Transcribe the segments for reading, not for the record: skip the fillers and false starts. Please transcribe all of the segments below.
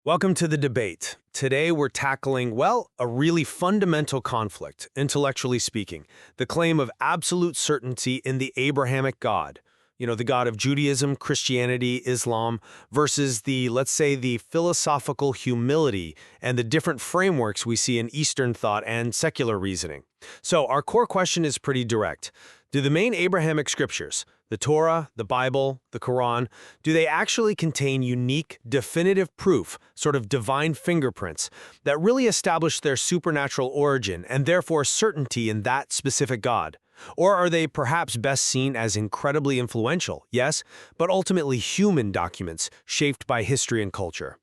Welcome to the debate. Today we're tackling, well, a really fundamental conflict, intellectually speaking, the claim of absolute certainty in the Abrahamic God. The God of Judaism, Christianity, Islam, versus let's say, the philosophical humility and the different frameworks we see in Eastern thought and secular reasoning. So our core question is pretty direct. Do the main Abrahamic scriptures, the Torah, the Bible, the Quran, do they actually contain unique, definitive proof, sort of divine fingerprints, that really establish their supernatural origin and therefore certainty in that specific God? Or are they perhaps best seen as incredibly influential, yes, but ultimately human documents shaped by history and culture?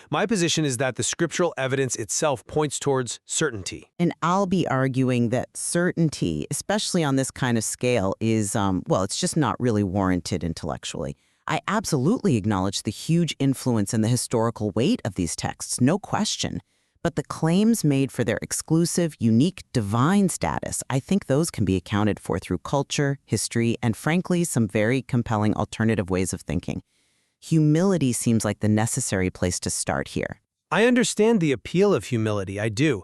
My position is that the scriptural evidence itself points towards certainty. And I'll be arguing that certainty, especially on this kind of scale, is, it's just not really warranted intellectually. I absolutely acknowledge the huge influence and the historical weight of these texts, no question. But the claims made for their exclusive, unique, divine status, I think those can be accounted for through culture, history, and frankly, some very compelling alternative ways of thinking. Humility seems like the necessary place to start here. I understand the appeal of humility, I do.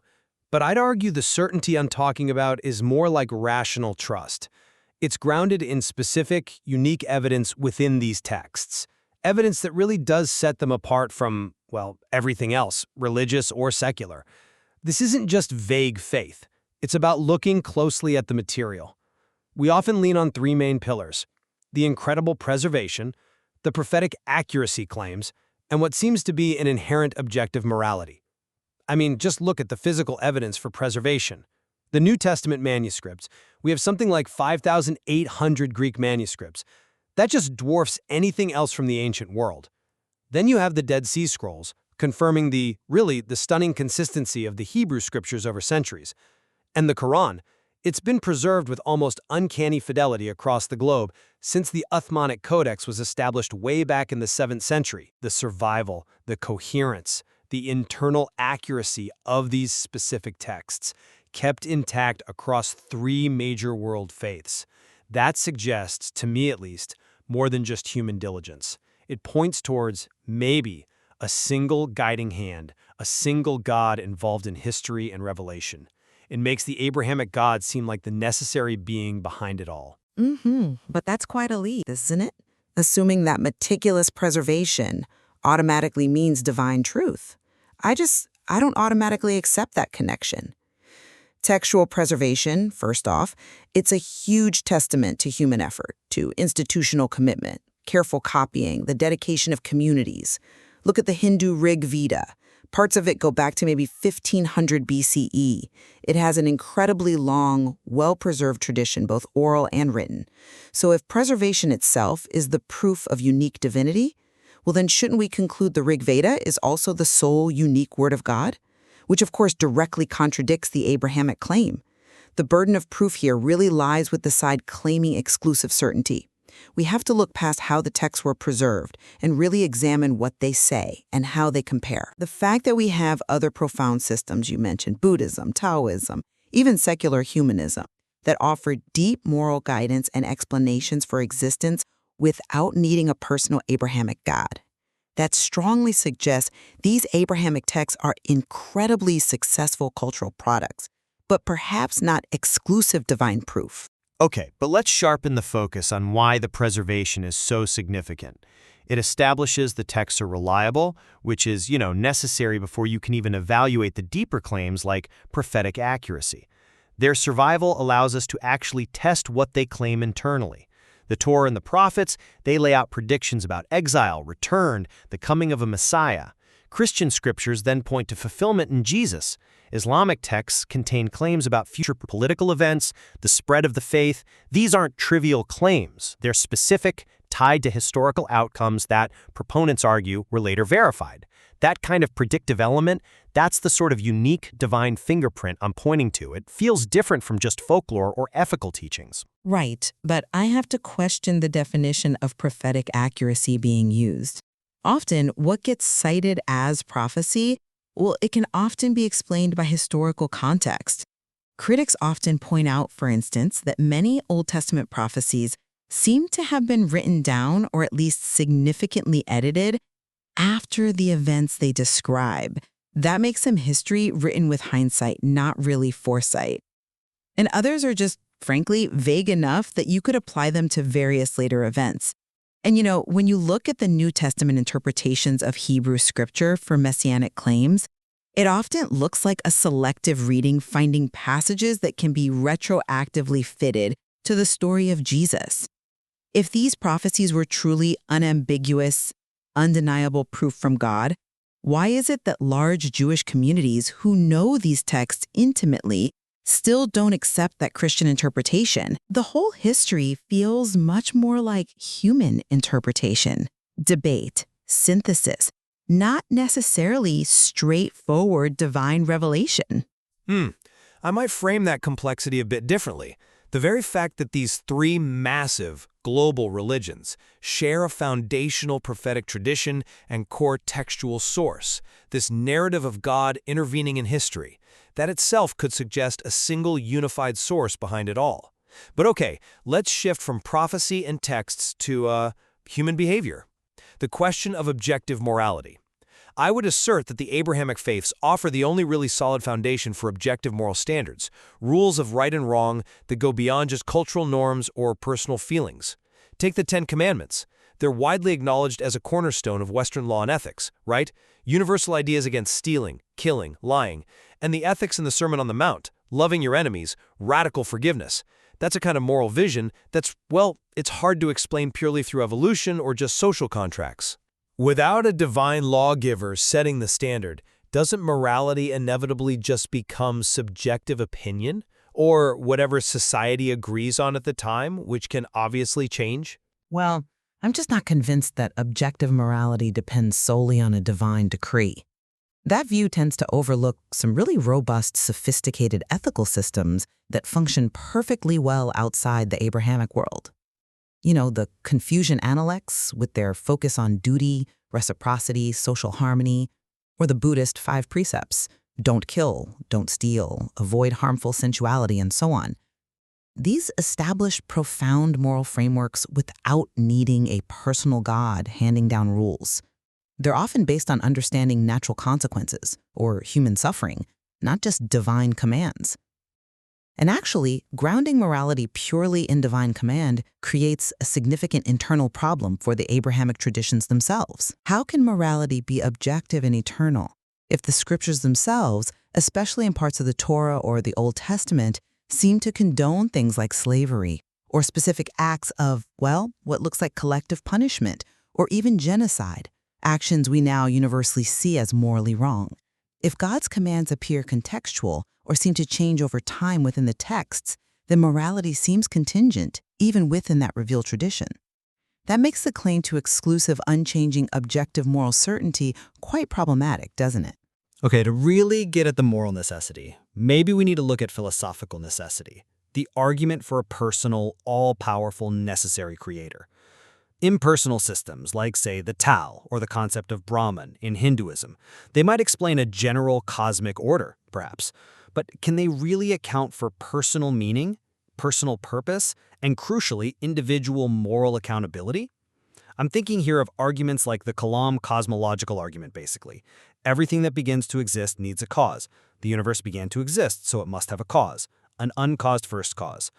But I'd argue the certainty I'm talking about is more like rational trust. It's grounded in specific, unique evidence within these texts. Evidence that really does set them apart from, everything else, religious or secular. This isn't just vague faith. It's about looking closely at the material. We often lean on three main pillars: the incredible preservation, the prophetic accuracy claims, and what seems to be an inherent objective morality. I mean, just look at the physical evidence for preservation. The New Testament manuscripts, we have something like 5,800 Greek manuscripts. That just dwarfs anything else from the ancient world. Then you have the Dead Sea Scrolls, confirming the stunning consistency of the Hebrew scriptures over centuries. And the Quran, it's been preserved with almost uncanny fidelity across the globe since the Uthmanic Codex was established way back in the 7th century. The survival, the coherence, the internal accuracy of these specific texts kept intact across three major world faiths. That suggests, to me at least, more than just human diligence. It points towards, maybe, a single guiding hand, a single God involved in history and revelation. It makes the Abrahamic God seem like the necessary being behind it all. But that's quite a leap, isn't it? Assuming that meticulous preservation automatically means divine truth. I don't automatically accept that connection. Textual preservation, first off, it's a huge testament to human effort, to institutional commitment, careful copying, the dedication of communities. Look at the Hindu Rig Veda. Parts of it go back to maybe 1500 BCE. It has an incredibly long, well-preserved tradition, both oral and written. So if preservation itself is the proof of unique divinity, well then shouldn't we conclude the Rig Veda is also the sole unique word of God? Which of course directly contradicts the Abrahamic claim. The burden of proof here really lies with the side claiming exclusive certainty. We have to look past how the texts were preserved and really examine what they say and how they compare. The fact that we have other profound systems you mentioned, Buddhism, Taoism, even secular humanism, that offer deep moral guidance and explanations for existence without needing a personal Abrahamic God. That strongly suggests these Abrahamic texts are incredibly successful cultural products, but perhaps not exclusive divine proof. Okay, but let's sharpen the focus on why the preservation is so significant. It establishes the texts are reliable, which is, necessary before you can even evaluate the deeper claims like prophetic accuracy. Their survival allows us to actually test what they claim internally. The Torah and the prophets, they lay out predictions about exile, return, the coming of a Messiah. Christian scriptures then point to fulfillment in Jesus. Islamic texts contain claims about future political events, the spread of the faith. These aren't trivial claims. They're specific, tied to historical outcomes that, proponents argue, were later verified. That kind of predictive element, that's the sort of unique divine fingerprint I'm pointing to. It feels different from just folklore or ethical teachings. Right, but I have to question the definition of prophetic accuracy being used. Often, what gets cited as prophecy, it can often be explained by historical context. Critics often point out, for instance, that many Old Testament prophecies seem to have been written down or at least significantly edited after the events they describe. That makes some history written with hindsight, not really foresight. And others are just, frankly, vague enough that you could apply them to various later events. And when you look at the New Testament interpretations of Hebrew scripture for messianic claims, it often looks like a selective reading finding passages that can be retroactively fitted to the story of Jesus. If these prophecies were truly unambiguous, undeniable proof from God, why is it that large Jewish communities who know these texts intimately still don't accept that Christian interpretation? The whole history feels much more like human interpretation, debate, synthesis, not necessarily straightforward divine revelation. I might frame that complexity a bit differently. The very fact that these three massive global religions share a foundational prophetic tradition and core textual source, this narrative of God intervening in history, that itself could suggest a single unified source behind it all. But okay, let's shift from prophecy and texts to human behavior. The question of objective morality. I would assert that the Abrahamic faiths offer the only really solid foundation for objective moral standards, rules of right and wrong that go beyond just cultural norms or personal feelings. Take the Ten Commandments. They're widely acknowledged as a cornerstone of Western law and ethics, right? Universal ideas against stealing, killing, lying, and the ethics in the Sermon on the Mount, loving your enemies, radical forgiveness. That's a kind of moral vision that's, well, it's hard to explain purely through evolution or just social contracts. Without a divine lawgiver setting the standard, doesn't morality inevitably just become subjective opinion, or whatever society agrees on at the time, which can obviously change? Well, I'm just not convinced that objective morality depends solely on a divine decree. That view tends to overlook some really robust, sophisticated ethical systems that function perfectly well outside the Abrahamic world. The Confucian Analects with their focus on duty, reciprocity, social harmony, or the Buddhist 5 precepts, don't kill, don't steal, avoid harmful sensuality, and so on. These establish profound moral frameworks without needing a personal God handing down rules. They're often based on understanding natural consequences or human suffering, not just divine commands. And actually, grounding morality purely in divine command creates a significant internal problem for the Abrahamic traditions themselves. How can morality be objective and eternal if the scriptures themselves, especially in parts of the Torah or the Old Testament, seem to condone things like slavery or specific acts of, what looks like collective punishment or even genocide, actions we now universally see as morally wrong? If God's commands appear contextual or seem to change over time within the texts, then morality seems contingent, even within that revealed tradition. That makes the claim to exclusive, unchanging, objective moral certainty quite problematic, doesn't it? Okay, to really get at the moral necessity, maybe we need to look at philosophical necessity, the argument for a personal, all-powerful, necessary creator. Impersonal systems, like, say, the Tao or the concept of Brahman in Hinduism, they might explain a general cosmic order, perhaps. But can they really account for personal meaning, personal purpose, and crucially, individual moral accountability? I'm thinking here of arguments like the Kalam cosmological argument, basically. Everything that begins to exist needs a cause. The universe began to exist, so it must have a cause, an uncaused first cause.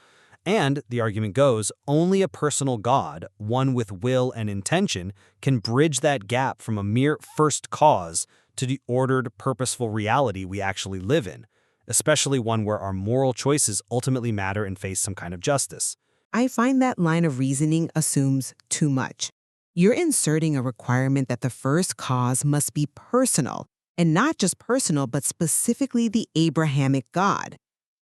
And, the argument goes, only a personal God, one with will and intention, can bridge that gap from a mere first cause to the ordered, purposeful reality we actually live in, especially one where our moral choices ultimately matter and face some kind of justice. I find that line of reasoning assumes too much. You're inserting a requirement that the first cause must be personal, and not just personal, but specifically the Abrahamic God.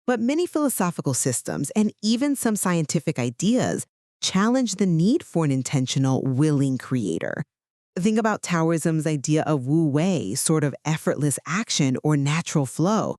But many philosophical systems and even some scientific ideas challenge the need for an intentional, willing creator. Think about Taoism's idea of Wu Wei, sort of effortless action or natural flow.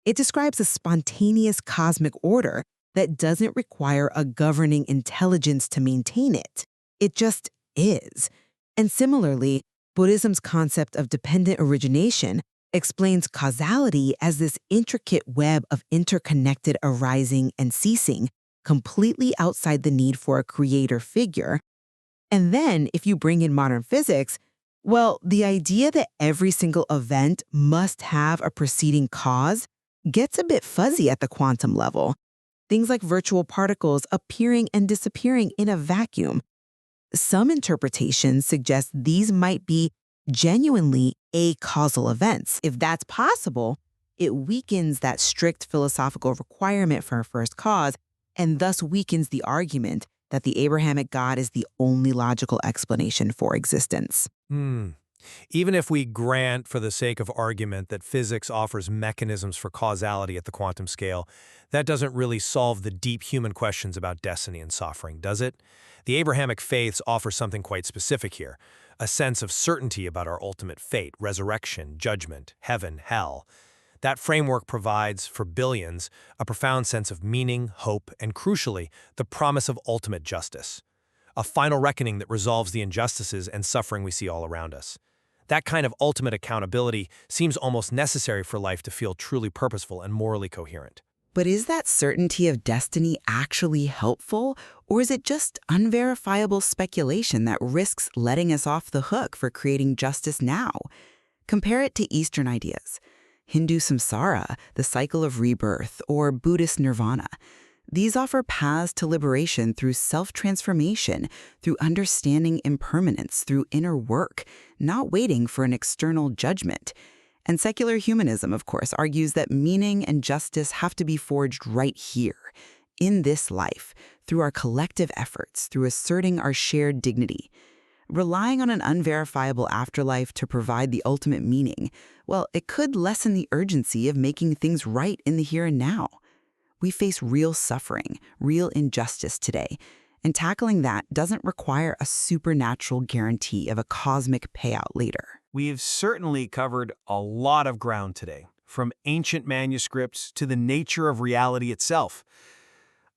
It describes a spontaneous cosmic order that doesn't require a governing intelligence to maintain it. It just is. And similarly, Buddhism's concept of dependent origination explains causality as this intricate web of interconnected arising and ceasing, completely outside the need for a creator figure. And then, if you bring in modern physics, Well, the idea that every single event must have a preceding cause gets a bit fuzzy at the quantum level. Things like virtual particles appearing and disappearing in a vacuum. Some interpretations suggest these might be genuinely acausal events. If that's possible, it weakens that strict philosophical requirement for a first cause and thus weakens the argument that the Abrahamic God is the only logical explanation for existence. Even if we grant, for the sake of argument, that physics offers mechanisms for causality at the quantum scale, that doesn't really solve the deep human questions about destiny and suffering, does it? The Abrahamic faiths offer something quite specific here, a sense of certainty about our ultimate fate, resurrection, judgment, heaven, hell. That framework provides, for billions, a profound sense of meaning, hope, and crucially, the promise of ultimate justice. A final reckoning that resolves the injustices and suffering we see all around us. That kind of ultimate accountability seems almost necessary for life to feel truly purposeful and morally coherent. But is that certainty of destiny actually helpful, or is it just unverifiable speculation that risks letting us off the hook for creating justice now? Compare it to Eastern ideas. Hindu samsara, the cycle of rebirth, or Buddhist nirvana. These offer paths to liberation through self-transformation, through understanding impermanence, through inner work, not waiting for an external judgment. And secular humanism, of course, argues that meaning and justice have to be forged right here, in this life, through our collective efforts, through asserting our shared dignity. Relying on an unverifiable afterlife to provide the ultimate meaning, well, it could lessen the urgency of making things right in the here and now. We face real suffering, real injustice today, and tackling that doesn't require a supernatural guarantee of a cosmic payout later. We've certainly covered a lot of ground today, from ancient manuscripts to the nature of reality itself.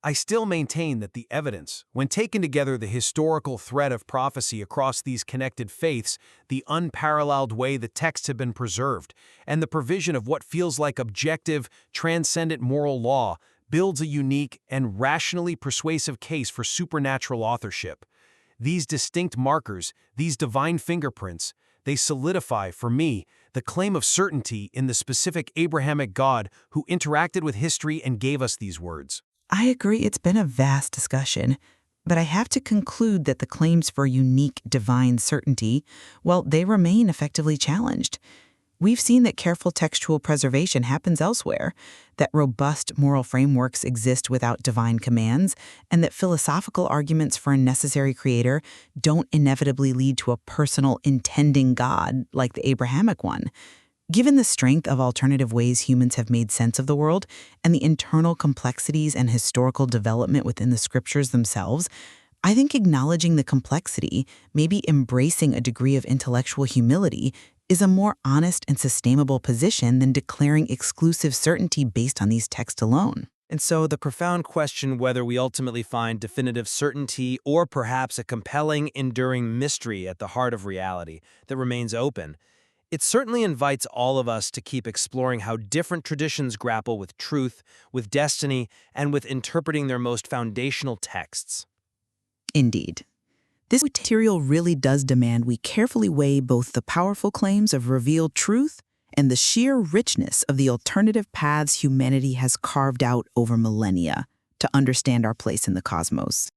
I still maintain that the evidence, when taken together the historical thread of prophecy across these connected faiths, the unparalleled way the texts have been preserved, and the provision of what feels like objective, transcendent moral law, builds a unique and rationally persuasive case for supernatural authorship. These distinct markers, these divine fingerprints, they solidify, for me, the claim of certainty in the specific Abrahamic God who interacted with history and gave us these words. I agree it's been a vast discussion, but I have to conclude that the claims for unique divine certainty, well, they remain effectively challenged. We've seen that careful textual preservation happens elsewhere, that robust moral frameworks exist without divine commands, and that philosophical arguments for a necessary creator don't inevitably lead to a personal intending God like the Abrahamic one. Given the strength of alternative ways humans have made sense of the world and the internal complexities and historical development within the scriptures themselves, I think acknowledging the complexity, maybe embracing a degree of intellectual humility, is a more honest and sustainable position than declaring exclusive certainty based on these texts alone. And so the profound question whether we ultimately find definitive certainty or perhaps a compelling, enduring mystery at the heart of reality that remains open, it certainly invites all of us to keep exploring how different traditions grapple with truth, with destiny, and with interpreting their most foundational texts. Indeed. This material really does demand we carefully weigh both the powerful claims of revealed truth and the sheer richness of the alternative paths humanity has carved out over millennia to understand our place in the cosmos.